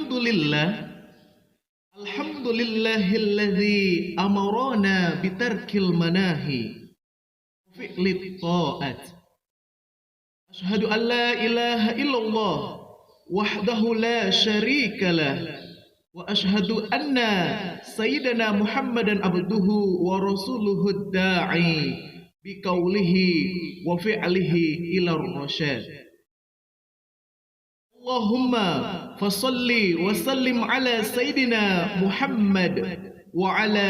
Alhamdulillah, alhamdulillahilladzi amarana bitarkil manahi fi'lit ta'at. Asyhadu an la ilaha illallah wahdahu la syarikalah wa asyhadu anna sayyidana Muhammadan abduhu wa rasuluhud da'i biqaulihi wa fi'lihi ila rasyad. Allahumma fasalli wa sallim ala sayyidina Muhammad wa ala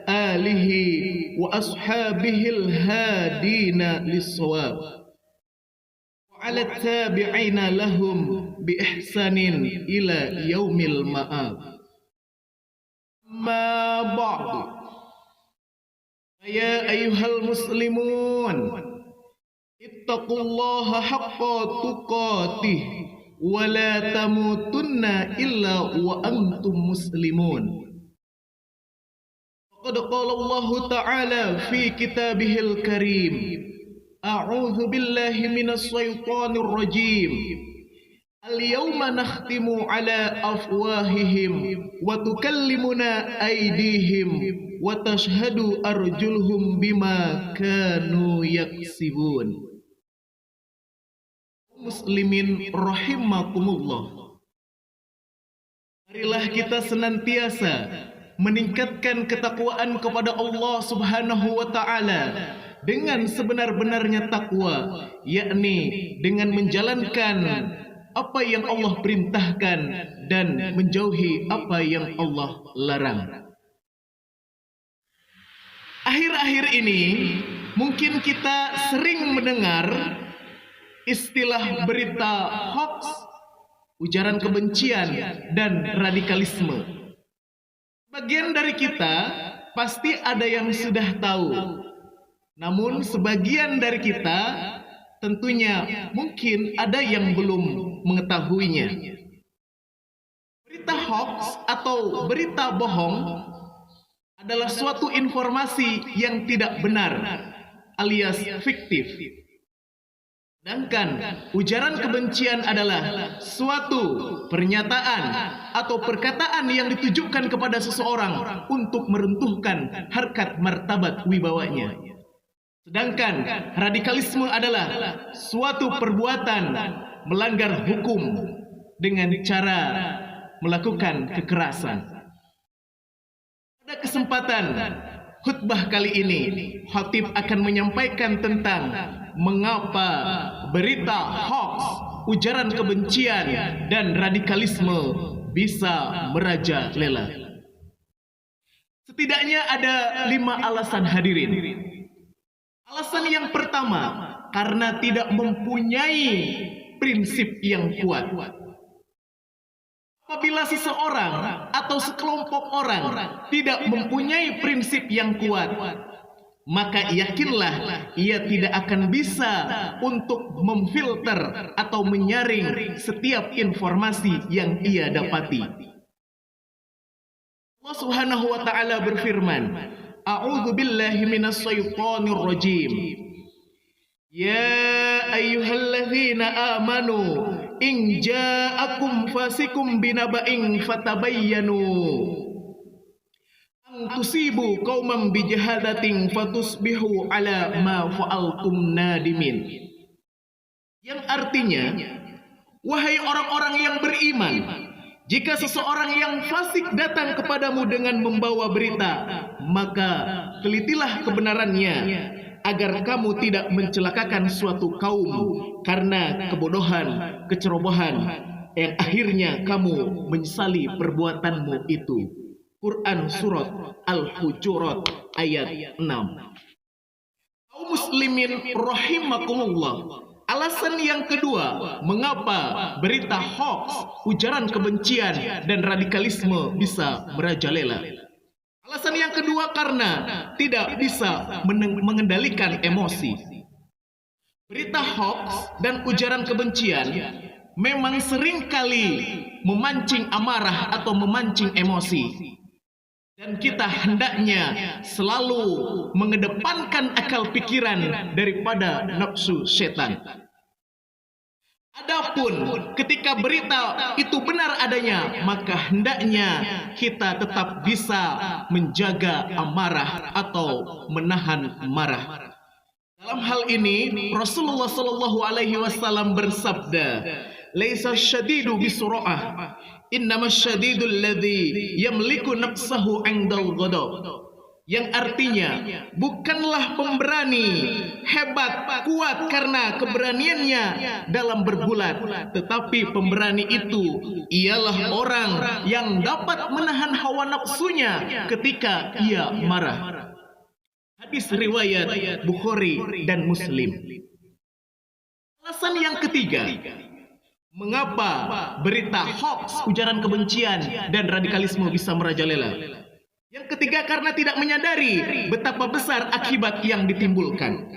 alihi wa ashabihil hadina lis-shawab wa ala tabi'ina lahum bi ihsanin ila yaumil ma'ad. Ma ba'du, ya ayyuhal muslimun, ittaqullaha haqqa tuqatih wa la tamutunna illa wa antum muslimun. Qad qala Allah Ta'ala fi kitabihil karim, a'udzu billahi minas syaitonir rajim. Al-yawma nakhtimu ala afwahihim wa tukallimuna aydihim wa tashhadu arjuluhum bima kanu yaksibun. Muslimin rahimakumullah, marilah kita senantiasa meningkatkan ketakwaan kepada Allah Subhanahu wa Ta'ala dengan sebenar-benarnya takwa, yakni dengan menjalankan apa yang Allah perintahkan dan menjauhi apa yang Allah larang. Akhir-akhir ini mungkin kita sering mendengar istilah berita hoax, ujaran kebencian, dan radikalisme. Sebagian dari kita pasti ada yang sudah tahu, namun sebagian dari kita tentunya mungkin ada yang belum mengetahuinya. Berita hoax atau berita bohong adalah suatu informasi yang tidak benar alias fiktif. Sedangkan ujaran kebencian adalah suatu pernyataan atau perkataan yang ditujukan kepada seseorang untuk meruntuhkan harkat martabat wibawanya. Sedangkan radikalisme adalah suatu perbuatan melanggar hukum dengan cara melakukan kekerasan. Pada kesempatan khutbah kali ini, khatib akan menyampaikan tentang mengapa berita hoax, ujaran kebencian, dan radikalisme bisa merajalela. Setidaknya ada 5 alasan hadirin. Alasan yang pertama, karena tidak mempunyai prinsip yang kuat. Apabila seseorang atau sekelompok orang tidak mempunyai prinsip yang kuat, maka yakinlah ia tidak akan bisa untuk memfilter atau menyaring setiap informasi yang ia dapati. Allah Subhanahu wa Ta'ala berfirman, a'udzu billahi minas syaitonir rajim. Ya ayyuhalladzina amanu in ja'akum fasikum binaba'in fatabayyanu an tusibu qauman bijahadatin fatusbihu ala ma fa'altum nadimin. Yang artinya, wahai orang-orang yang beriman, jika seseorang yang fasik datang kepadamu dengan membawa berita, maka telitilah kebenarannya, agar kamu tidak mencelakakan suatu kaum karena kebodohan, kecerobohan, yang akhirnya kamu menyesali perbuatanmu itu. Quran Surat Al-Hujurat ayat 6. Kaum muslimin rahimakumullah, alasan yang kedua mengapa berita hoax, ujaran kebencian, dan radikalisme bisa merajalela. Alasan yang kedua karena tidak bisa mengendalikan emosi. Berita hoax dan ujaran kebencian memang seringkali memancing amarah atau memancing emosi. Dan kita hendaknya selalu mengedepankan akal pikiran daripada nafsu setan. Adapun ketika berita itu benar adanya, maka hendaknya kita tetap bisa menjaga amarah atau menahan marah. Dalam hal ini Rasulullah sallallahu alaihi wasallam bersabda, "Laisa syadidu bisur'ah, innamas syadidul ladzi yamliku nafsahu 'indal ghadab." Yang artinya, bukanlah pemberani hebat, kuat karena keberaniannya dalam bergulat, tetapi pemberani itu ialah orang yang dapat menahan hawa nafsunya ketika ia marah. Hadis riwayat Bukhari dan Muslim. Alasan yang ketiga, mengapa berita hoax, ujaran kebencian dan radikalisme bisa merajalela? Yang ketiga, karena tidak menyadari betapa besar akibat yang ditimbulkan.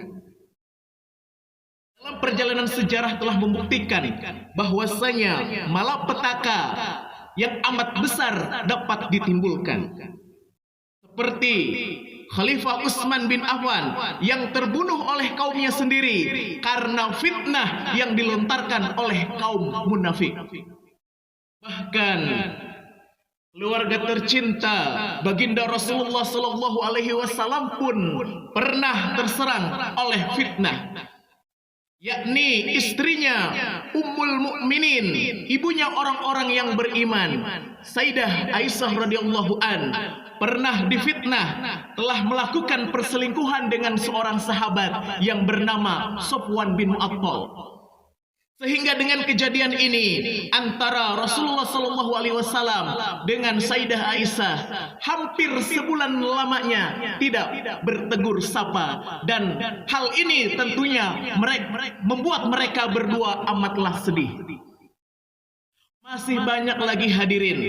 Dalam perjalanan sejarah telah membuktikan bahwasanya malapetaka yang amat besar dapat ditimbulkan. Seperti Khalifah Utsman bin Affan yang terbunuh oleh kaumnya sendiri karena fitnah yang dilontarkan oleh kaum munafik. Bahkan keluarga tercinta baginda Rasulullah sallallahu alaihi wasallam pun pernah terserang oleh fitnah, yakni istrinya Ummul Mukminin, ibunya orang-orang yang beriman, Sayyidah Aisyah radhiyallahu an, pernah difitnah telah melakukan perselingkuhan dengan seorang sahabat yang bernama Sofwan bin Mu'attal. Sehingga dengan kejadian ini antara Rasulullah sallallahu alaihi wasallam dengan Sayyidah Aisyah hampir sebulan lamanya tidak bertegur sapa, dan hal ini tentunya membuat mereka berdua amatlah sedih. Masih banyak lagi hadirin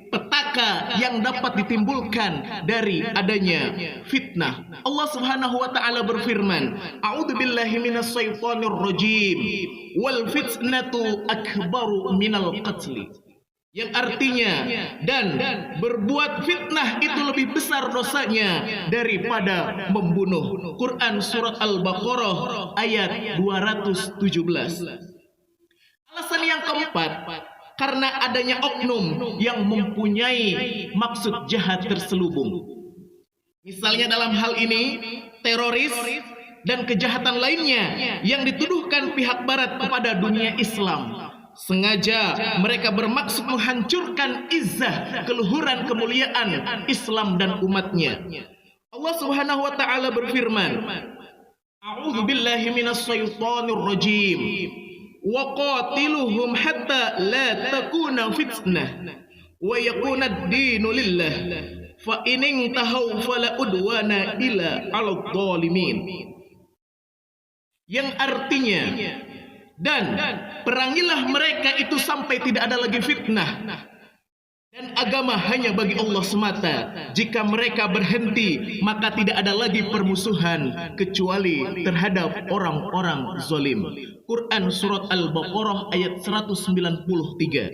petaka yang dapat ditimbulkan dari adanya fitnah. Allah Subhanahu wa taala berfirman, "A'udzubillahi minasyaitonir rajim. Wal fitnatu akbaru minal qatli." Yang artinya, dan berbuat fitnah itu lebih besar dosanya daripada membunuh. Quran surat Al-Baqarah ayat 217. Alasan yang keempat, karena adanya oknum yang mempunyai maksud jahat terselubung. Misalnya dalam hal ini teroris dan kejahatan lainnya yang dituduhkan pihak barat kepada dunia Islam. Sengaja mereka bermaksud menghancurkan izzah, keluhuran, kemuliaan Islam dan umatnya. Allah Subhanahu wa taala berfirman, "A'udzubillahi minasyaitonir rajim. Wa qatiluhum hatta la takuna fitnah wa yakuna ad-dinu lillah fa in intahu fala udwana illa 'alal zalimin." Yang artinya, dan perangilah mereka itu sampai tidak ada lagi fitnah dan agama hanya bagi Allah semata. Jika mereka berhenti, maka tidak ada lagi permusuhan kecuali terhadap orang-orang zalim. Quran surat Al-Baqarah ayat 193.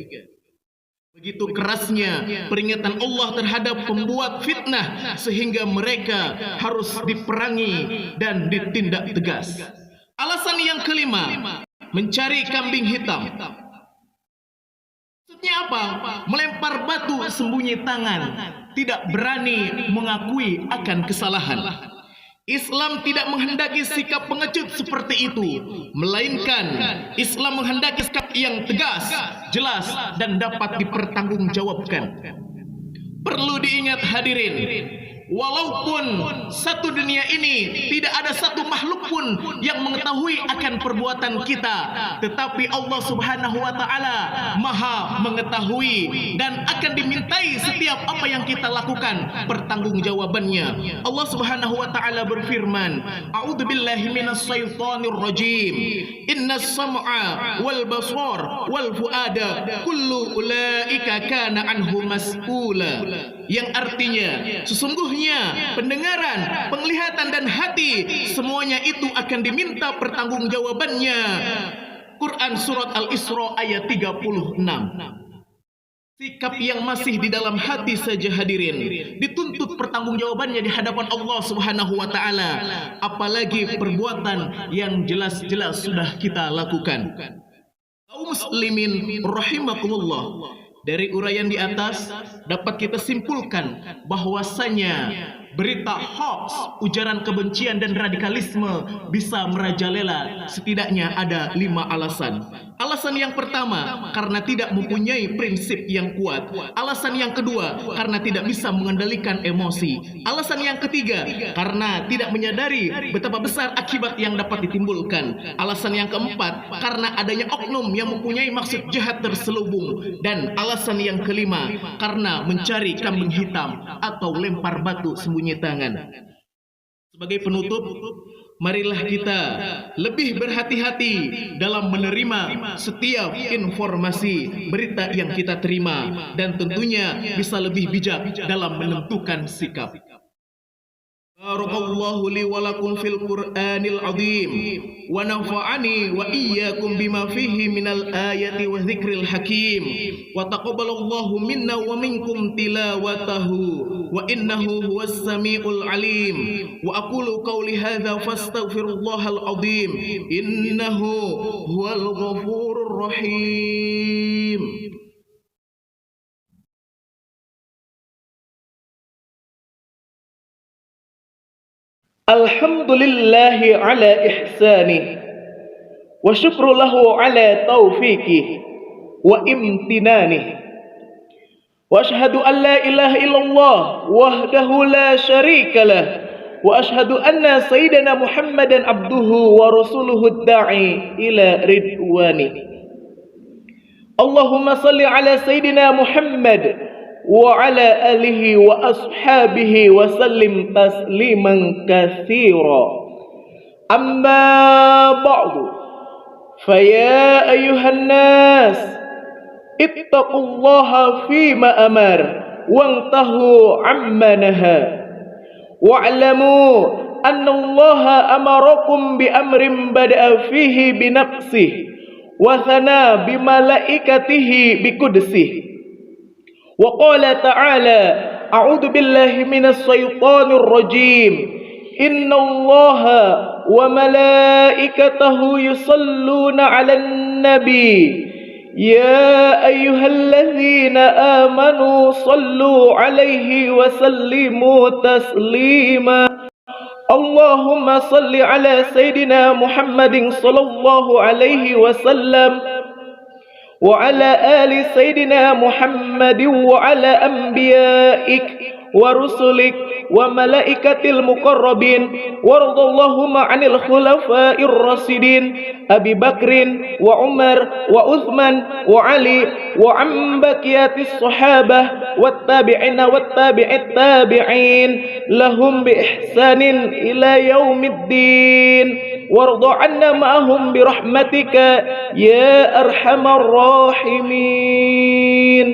Begitu kerasnya peringatan Allah terhadap pembuat fitnah sehingga mereka harus diperangi dan ditindak tegas. Alasan yang kelima, mencari kambing hitam. Maksudnya apa? Melempar batu sembunyi tangan, tidak berani mengakui akan kesalahan. Islam tidak menghendaki sikap pengecut seperti itu, melainkan Islam menghendaki sikap yang tegas, jelas, dan dapat dipertanggungjawabkan. Perlu diingat hadirin, walaupun satu dunia ini tidak ada satu makhluk pun yang mengetahui akan perbuatan kita, tetapi Allah Subhanahu wa taala Maha mengetahui dan akan dimintai setiap apa yang kita lakukan pertanggungjawabannya. Allah Subhanahu wa taala berfirman, "A'udzubillahi minasyaitonir rajim. Innas sam'a wal basar wal fuada kullu ulaika kana anhu mas'ula." Yang artinya, sesungguhnya pendengaran, penglihatan dan hati semuanya itu akan diminta pertanggungjawabannya. Quran surat Al-Isra ayat 36. Sikap yang masih di dalam hati saja hadirin dituntut pertanggungjawabannya di hadapan Allah Subhanahu wa taala, apalagi perbuatan yang jelas-jelas sudah kita lakukan. Kaum muslimin rahimakumullah, dari uraian di atas dapat kita simpulkan bahwasanya berita hoax, ujaran kebencian dan radikalisme bisa merajalela setidaknya ada 5 alasan. Alasan yang pertama, karena tidak mempunyai prinsip yang kuat. Alasan yang kedua, karena tidak bisa mengendalikan emosi. Alasan yang ketiga, karena tidak menyadari betapa besar akibat yang dapat ditimbulkan. Alasan yang keempat, karena adanya oknum yang mempunyai maksud jahat terselubung. Dan alasan yang kelima, karena mencari kambing hitam atau lempar batu sembunyi tangan. Sebagai penutup, marilah kita lebih berhati-hati dalam menerima setiap informasi berita yang kita terima, dan tentunya bisa lebih bijak dalam menentukan sikap. Barakallahu li wa lakum fil Qur'anil azim wa nafa'ani wa iyyakum bima fihi minal ayati wa dzikril hakim wa taqabbalallahu minna wa minkum tilawatahu wa innahu huwas samiul alim wa aqulu qawli hadza fastaghfirullahal azim innahu huwal ghafurur rahim. Alhamdulillahi ala ihsanih wa syukru lahu ala taufiqih wa imtinanih wa ashhadu an la ilaha illallah wahdahu la syarika lah wa ashhadu anna sayyidana Muhammadan abduhu wa rasuluhu da'i ila ridwani. Allahumma salli ala sayyidina Muhammad wa ala alihi wa ashabihi wa sallim tasliman katsira. Amma ba'du, faya ayyuhan nas ittaqullaha fima amar wantahu amma naha wa'lamu anna allaha amarakum bi amrin bada'a fihi bi nafsihi wa thana bi malaikatihi bi qudsihi. وقال تعالى أعوذ بالله من الشيطان الرجيم إن الله وملائكته يصلون على النبي يا أيها الذين آمنوا صلوا عليه وسلموا تسليما اللهم صل على سيدنا محمد صلى الله عليه وسلم وعلى آل سيدنا محمد وعلى أنبيائك ورسلك وملائكة المقربين وارض اللهم عن الخلفاء الراشدين أبي بكر وعمر وعثمان وعلي وعن بقية الصحابة والتابعين والتابع التابعين لهم بإحسان إلى يوم الدين وارض عنا معهم برحمتك يا أرحم الراحمين.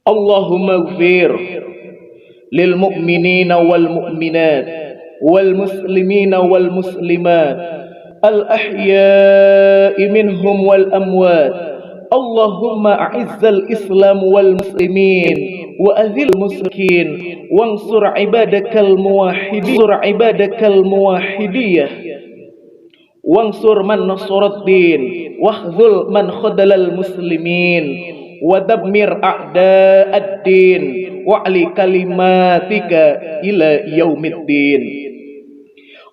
اللهم اغفر للمؤمنين والمؤمنات والمسلمين والمسلمات الأحياء منهم والأموات. اللهم أعز الإسلام والمسلمين وأذل المشركين وانصر عبادك الموحدية وانصر من نصر الدين واخذل من خذل المسلمين ودمر أعداء الدين وعلي كلماتك إلى يوم الدين.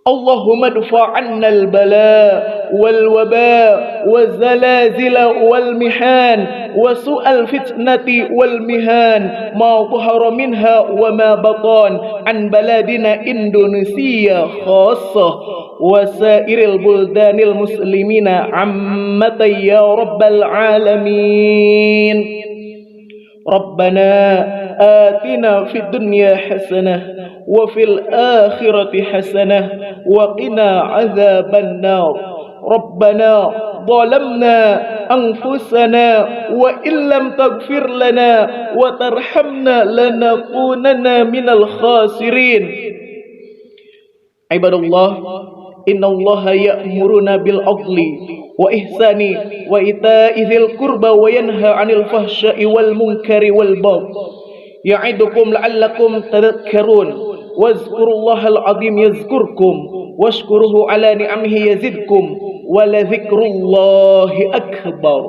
اللهم ادفع عنا البلاء والوباء والزلازل والمحان وسوء الفتنة والمهان ما ظهر منها وما بطن عن بلادنا إندونيسيا خاصة وسائر البلدان المسلمين عامة يا رب العالمين. ربنا آتنا في الدنيا حسنة وفي الآخرة حسنة وقنا عذاب النار. ربنا ظلمنا أنفسنا وإن لم تغفر لنا وترحمنا لنكونن من الخاسرين. عباد الله إن الله يأمرنا بالعدل وإحسان وإيتاء ذي القربى وينهى عن الفحشاء والمنكر والبغي يعظكم لعلكم تذكرون. wazkurullahal azim yazkurkum washkuruhu ala ni'amihi yazidkum wa la dzikrullahi akbar.